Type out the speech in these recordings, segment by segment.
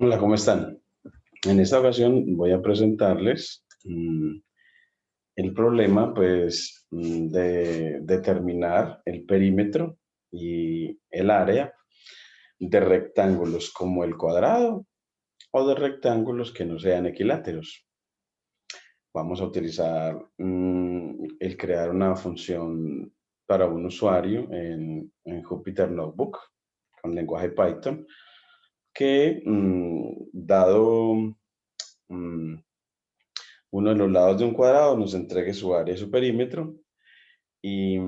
Hola, ¿cómo están? En esta ocasión voy a presentarles el problema, pues, de determinar el perímetro y el área de rectángulos como el cuadrado o de rectángulos que no sean equiláteros. Vamos a utilizar el crear una función para un usuario en Jupyter Notebook con lenguaje Python que, dado mm, uno de los lados de un cuadrado nos entregue su área y su perímetro y,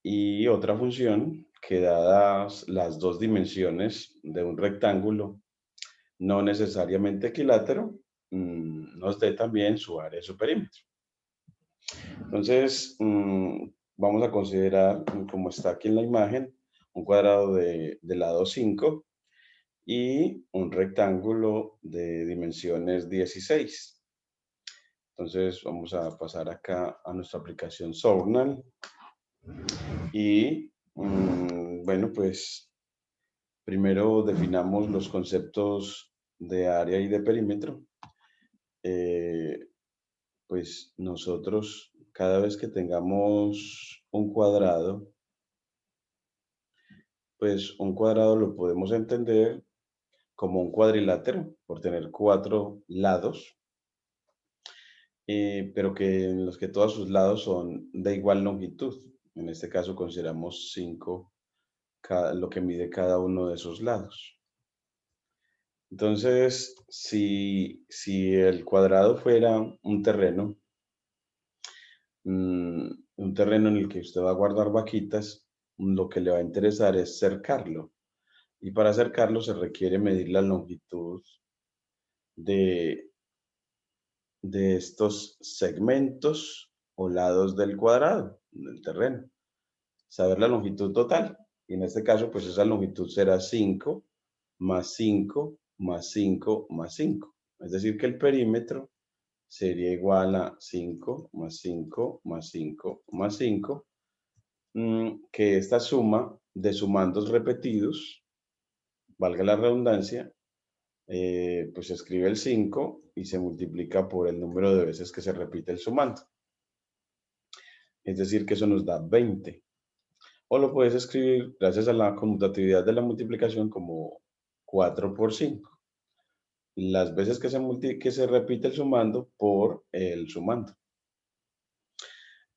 y otra función que dadas las dos dimensiones de un rectángulo no necesariamente equilátero, nos dé también su área y su perímetro. Entonces, vamos a considerar, como está aquí en la imagen, un cuadrado de lado 5 y un rectángulo de dimensiones 16. Entonces vamos a pasar acá a nuestra aplicación Sornal y bueno, pues primero definamos los conceptos de área y de perímetro. Eh, pues nosotros cada vez que tengamos un cuadrado, pues un cuadrado lo podemos entender como un cuadrilátero por tener cuatro lados, pero que en los que todos sus lados son de igual longitud. En este caso consideramos 5 lo que mide cada uno de esos lados. Entonces, si el cuadrado fuera un terreno en el que usted va a guardar vaquitas, lo que le va a interesar es cercarlo. Y para cercarlo se requiere medir la longitud de, de estos segmentos o lados del cuadrado, del terreno. Saber la longitud total. Y en este caso, pues esa longitud será 5 más 5 más 5 más 5. Es decir, que el perímetro sería igual a 5 más 5 más 5 más 5, que esta suma de sumandos repetidos, valga la redundancia, pues se escribe el 5 y se multiplica por el número de veces que se repite el sumando. Es decir, que eso nos da 20. O lo puedes escribir, gracias a la conmutatividad de la multiplicación, como 4 por 5. Las veces que se repite el sumando por el sumando.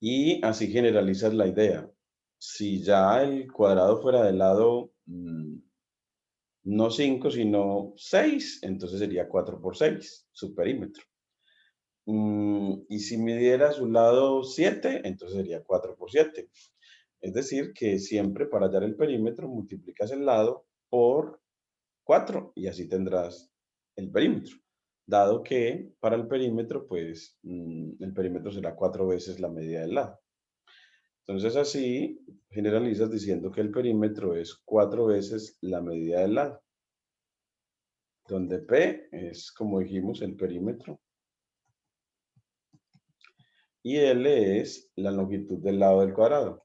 Y así generalizas la idea. Si ya el cuadrado fuera del lado, no 5 sino 6, entonces sería 4 por 6 su perímetro. Y si midiera su lado 7, entonces sería 4 por 7. Es decir, que siempre para hallar el perímetro multiplicas el lado por 4 y así tendrás el perímetro. Dado que para el perímetro, pues el perímetro será 4 veces la medida del lado. Entonces así generalizas diciendo que el perímetro es 4 veces la medida del lado, donde P es, como dijimos, el perímetro y L es la longitud del lado del cuadrado.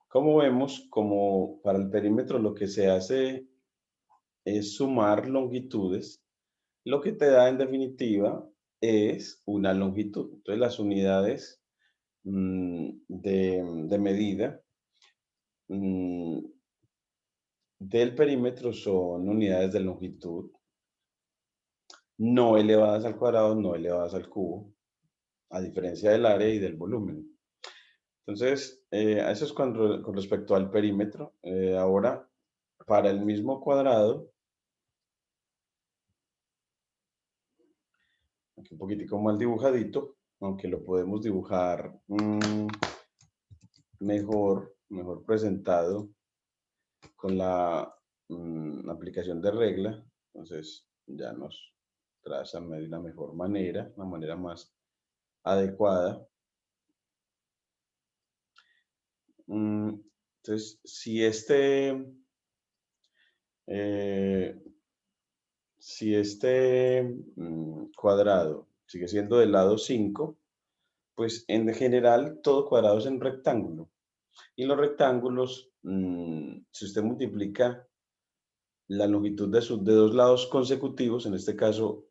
Como vemos, como para el perímetro lo que se hace es sumar longitudes, lo que te da en definitiva es una longitud. Entonces las unidades de medida mm, del perímetro son unidades de longitud no elevadas al cuadrado, no elevadas al cubo, a diferencia del área y del volumen. Entonces, eso es con respecto al perímetro. Ahora, para el mismo cuadrado, aquí un poquitico mal dibujadito, aunque lo podemos dibujar mejor presentado con la aplicación de regla. Entonces, ya nos traza de la mejor manera, una manera más adecuada. Entonces, eh, si este cuadrado sigue siendo del lado 5, Pues en general todo cuadrado es un rectángulo. Y los rectángulos, si usted multiplica la longitud de dos lados consecutivos, en este caso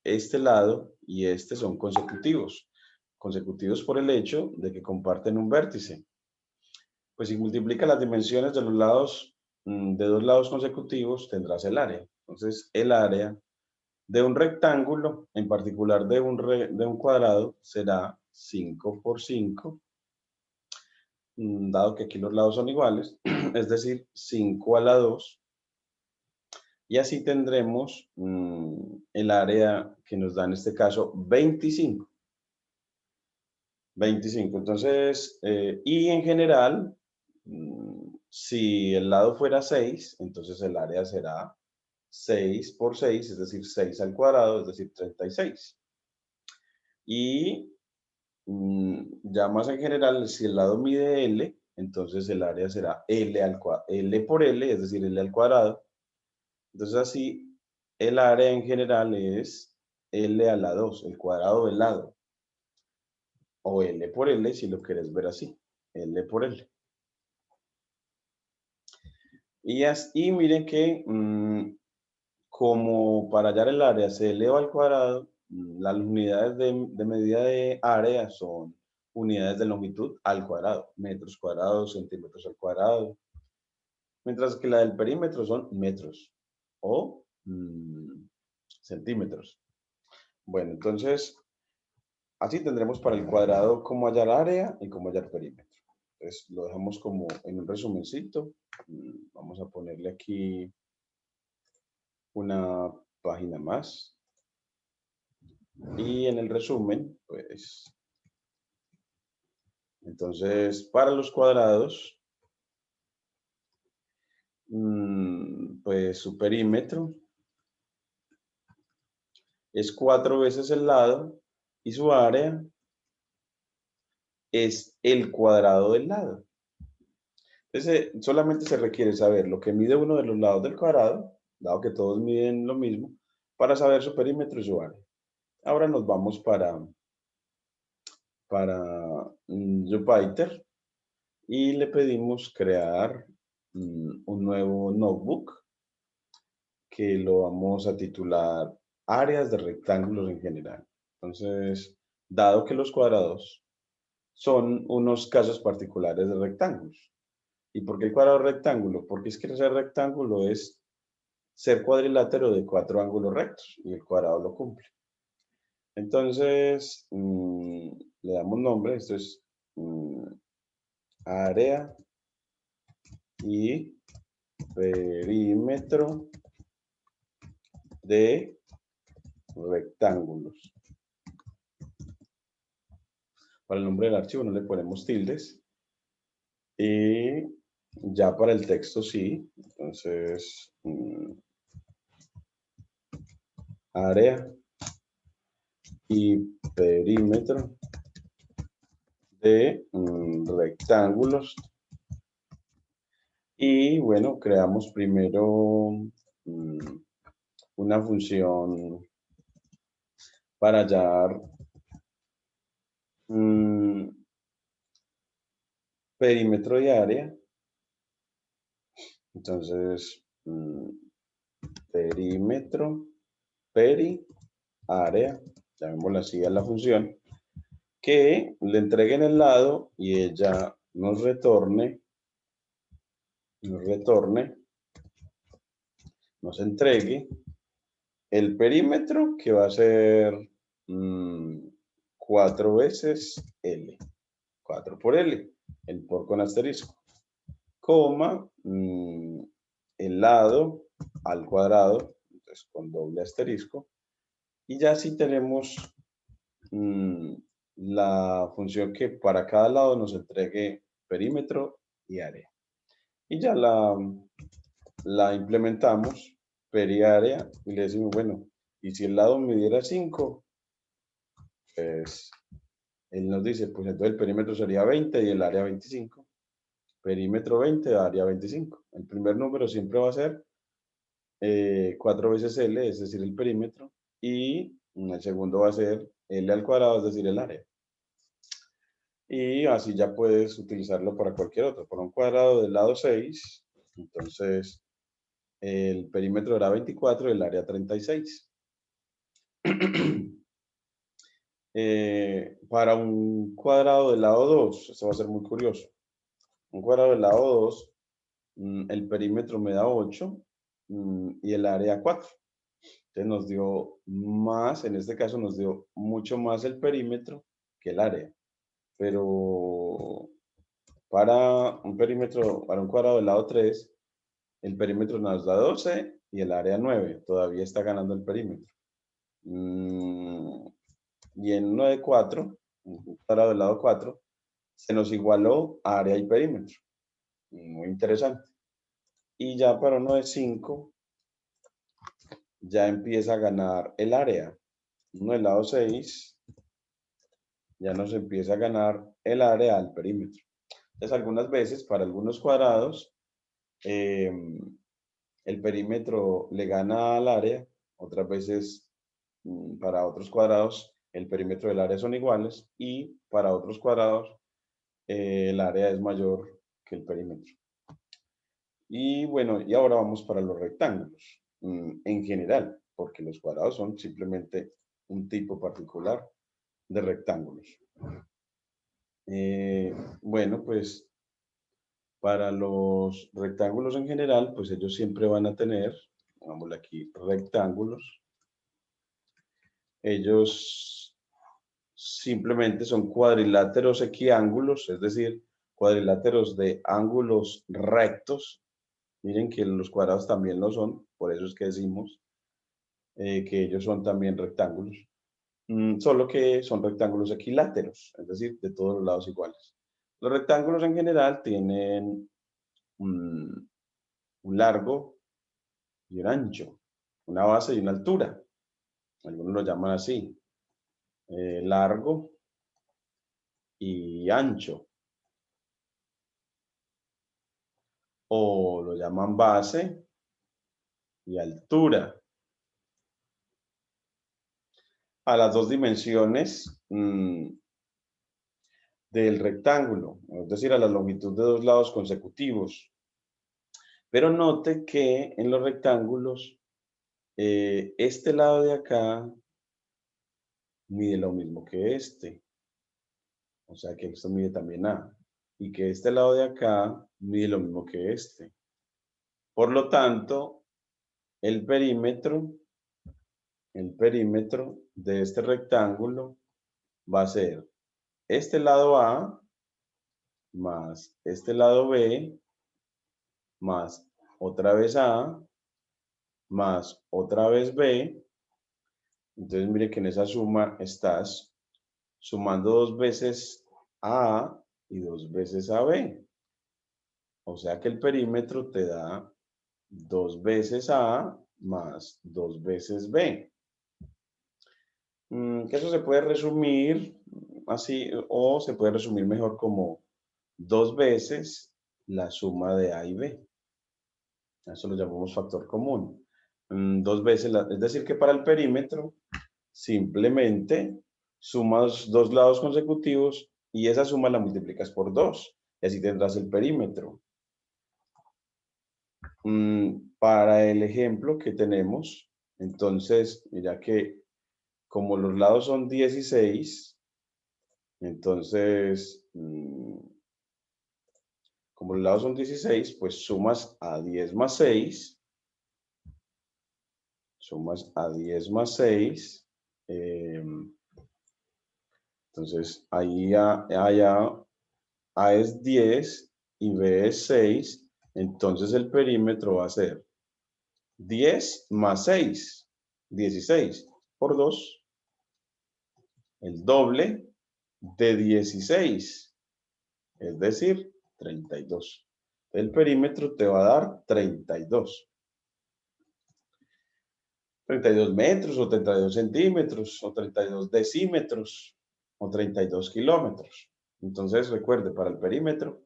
este lado y este son consecutivos. Consecutivos por el hecho de que comparten un vértice. Pues si multiplica las dimensiones de los lados, de dos lados consecutivos, tendrás el área. Entonces, el área de un rectángulo, en particular de un cuadrado, será 5 por 5, dado que aquí los lados son iguales, es decir, 5 a la 2. Y así tendremos el área que nos da en este caso 25. 25. Entonces, y en general, si el lado fuera 6, entonces el área será 6 por 6, es decir, 6 al cuadrado, es decir, 36. Y ya más en general, si el lado mide L, entonces el área será L por L, es decir, L al cuadrado. Entonces así, el área en general es L a la 2, el cuadrado del lado. O L por L, si lo quieres ver así. L por L. Y miren que como para hallar el área se eleva al cuadrado, las unidades de medida de área son unidades de longitud al cuadrado, metros cuadrados, centímetros al cuadrado, mientras que la del perímetro son metros o centímetros. Bueno, entonces, así tendremos para el cuadrado cómo hallar área y cómo hallar perímetro. Entonces, lo dejamos como en un resumencito. Vamos a ponerle aquí una página más. Y en el resumen, pues, entonces, para los cuadrados, pues su perímetro es 4 veces el lado y su área es el cuadrado del lado. Entonces, solamente se requiere saber lo que mide uno de los lados del cuadrado, dado que todos miden lo mismo, para saber su perímetro y su área. Ahora nos vamos para Jupyter y le pedimos crear un nuevo notebook que lo vamos a titular áreas de rectángulos en general. Entonces, dado que los cuadrados son unos casos particulares de rectángulos. ¿Y por qué el cuadrado rectángulo? Porque es que ser rectángulo es ser cuadrilátero de 4 ángulos rectos y el cuadrado lo cumple. Entonces, le damos nombre, esto es área y perímetro de rectángulos. Para el nombre del archivo no le ponemos tildes. Y ya para el texto sí. Entonces, área y perímetro de rectángulos. Y bueno, creamos primero una función para hallar perímetro y área. Entonces, perímetro, área, llamémosla así a la función, que le entreguen el lado y ella nos retorne, nos entregue el perímetro, que va a ser 4 veces L, 4 por L, el por con asterisco, coma, el lado al cuadrado, entonces con doble asterisco, y ya sí tenemos la función que para cada lado nos entregue perímetro y área. Y ya la implementamos, periárea, y le decimos, bueno, y si el lado midiera 5, pues él nos dice, pues entonces el perímetro sería 20 y el área 25. Perímetro 20, área 25. El primer número siempre va a ser 4 veces L, es decir, el perímetro, y el segundo va a ser L al cuadrado, es decir, el área. Y así ya puedes utilizarlo para cualquier otro. Para un cuadrado del lado 6, entonces el perímetro era 24 y el área 36. Para un cuadrado del lado 2, esto va a ser muy curioso. Un cuadrado del lado 2, el perímetro me da 8 y el área 4. Entonces nos dio más, en este caso nos dio mucho más el perímetro que el área. Pero para un perímetro, para un cuadrado del lado 3, el perímetro nos da 12 y el área 9. Todavía está ganando el perímetro. Y en uno de 4, un cuadrado del lado 4, se nos igualó área y perímetro. Muy interesante. Y ya para uno de 5, ya empieza a ganar el área. Uno del lado 6, ya nos empieza a ganar el área al perímetro. Entonces, algunas veces, para algunos cuadrados, el perímetro le gana al área. Otras veces, para otros cuadrados, el perímetro del área son iguales. Y para otros cuadrados, el área es mayor que el perímetro. Y bueno, y ahora vamos para los rectángulos, en general, porque los cuadrados son simplemente un tipo particular de rectángulos. Bueno, pues para los rectángulos en general, pues ellos siempre van a tener, pongámosle aquí, rectángulos. Ellos simplemente son cuadriláteros equiángulos, es decir, cuadriláteros de ángulos rectos. Miren que los cuadrados también lo son, por eso es que decimos que ellos son también rectángulos. Solo que son rectángulos equiláteros, es decir, de todos los lados iguales. Los rectángulos en general tienen un largo y un ancho, una base y una altura. Algunos lo llaman así, largo y ancho, o lo llaman base y altura. A las dos dimensiones del rectángulo, es decir, a la longitud de dos lados consecutivos. Pero note que en los rectángulos, este lado de acá mide lo mismo que este. O sea que esto mide también A. Y que este lado de acá mide lo mismo que este. Por lo tanto, el perímetro de este rectángulo va a ser este lado A más este lado B más otra vez A más otra vez B. Entonces mire que en esa suma estás sumando dos veces a A y dos veces a B. O sea que el perímetro te da dos veces A más dos veces B. Que eso se puede resumir así, o se puede resumir mejor como dos veces la suma de A y B. Eso lo llamamos factor común. Dos veces, es decir, que para el perímetro simplemente sumas dos lados consecutivos y esa suma la multiplicas por 2 y así tendrás el perímetro. Para el ejemplo que tenemos, entonces, mira que como los lados son 16, entonces, como los lados son 16, pues sumas a 10 más 6, sumas a 10 más 6, entonces ahí A es 10 y B es 6, entonces el perímetro va a ser 10 más 6, 16 por 2, el doble de 16, es decir, 32. El perímetro te va a dar 32. 32 metros o 32 centímetros o 32 decímetros o 32 kilómetros. Entonces recuerde, para el perímetro,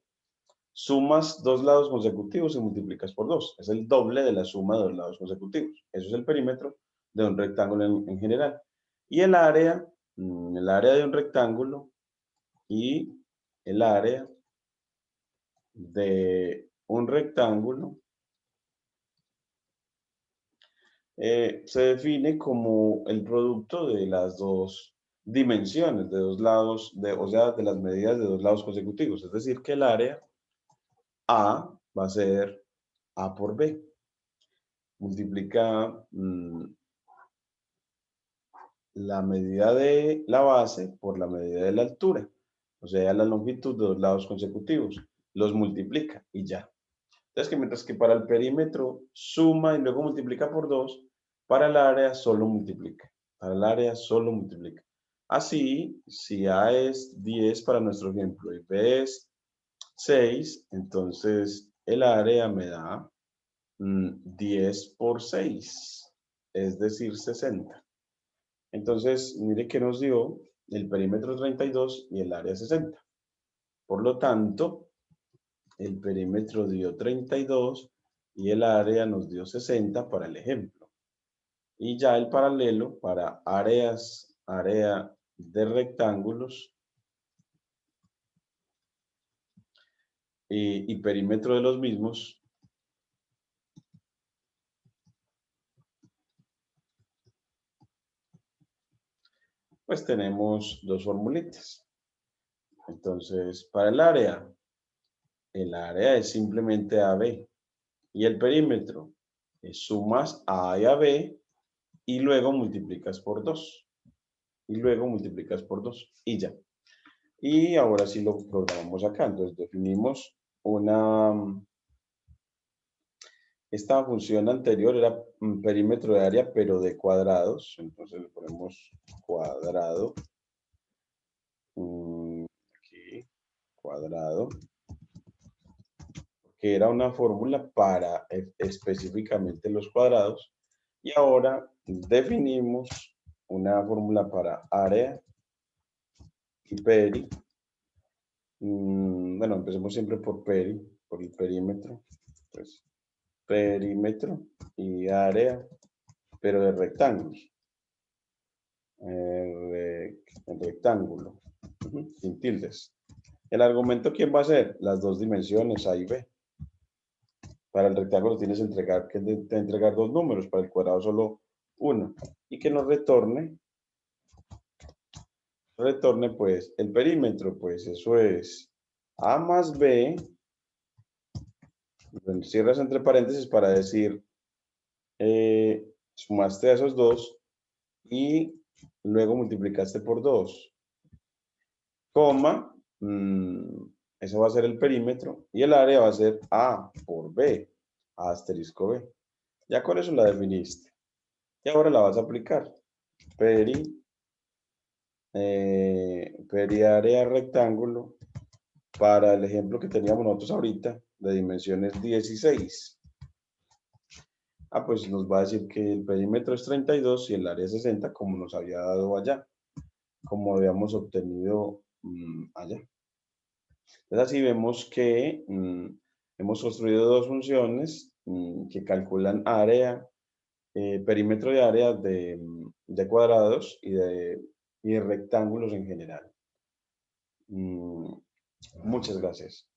sumas dos lados consecutivos y multiplicas por 2. Es el doble de la suma de dos lados consecutivos. Eso es el perímetro de un rectángulo en general. Y el área de un rectángulo y el área de un rectángulo se define como el producto de las dos dimensiones, de dos lados, o sea, de las medidas de dos lados consecutivos. Es decir, que el área A va a ser A por B. Multiplica la medida de la base por la medida de la altura, o sea, la longitud de dos lados consecutivos. Los multiplica y ya. Entonces, que mientras que para el perímetro suma y luego multiplica por 2, para el área solo multiplica. Para el área solo multiplica. Así, si A es 10 para nuestro ejemplo y B es 6, entonces el área me da 10 por 6, es decir, 60. Entonces, mire que nos dio el perímetro 32 y el área 60. Por lo tanto, el perímetro dio 32 y el área nos dio 60 para el ejemplo. Y ya el paralelo para área de rectángulos y perímetro de los mismos, pues tenemos dos formulitas. Entonces, para el área es simplemente AB y el perímetro es sumas A y AB y luego multiplicas por 2. Y luego multiplicas por 2 y ya. Y ahora sí lo programamos acá. Entonces definimos esta función anterior era un perímetro de área, pero de cuadrados. Entonces le ponemos cuadrado. Aquí, cuadrado. Que era una fórmula para específicamente los cuadrados. Y ahora definimos una fórmula para área y peri. Bueno, empecemos siempre por peri, por el perímetro. Pues, perímetro y área, pero de rectángulos. El rectángulo, sin tildes. El argumento, ¿quién va a ser? Las dos dimensiones, A y B. Para el rectángulo tienes que entregar dos números, para el cuadrado solo uno. Y que nos retorne pues el perímetro, pues eso es A más B, cierras entre paréntesis para decir, sumaste a esos dos y luego multiplicaste por 2, coma, eso va a ser el perímetro y el área va a ser A por B, A asterisco B. Ya con eso la definiste. Y ahora la vas a aplicar. Periárea rectángulo para el ejemplo que teníamos nosotros ahorita de dimensiones 16. Pues nos va a decir que el perímetro es 32 y el área es 60 como nos había dado allá, como habíamos obtenido allá. Entonces así vemos que hemos construido dos funciones que calculan área, perímetro de área de cuadrados y de rectángulos en general. Muchas gracias.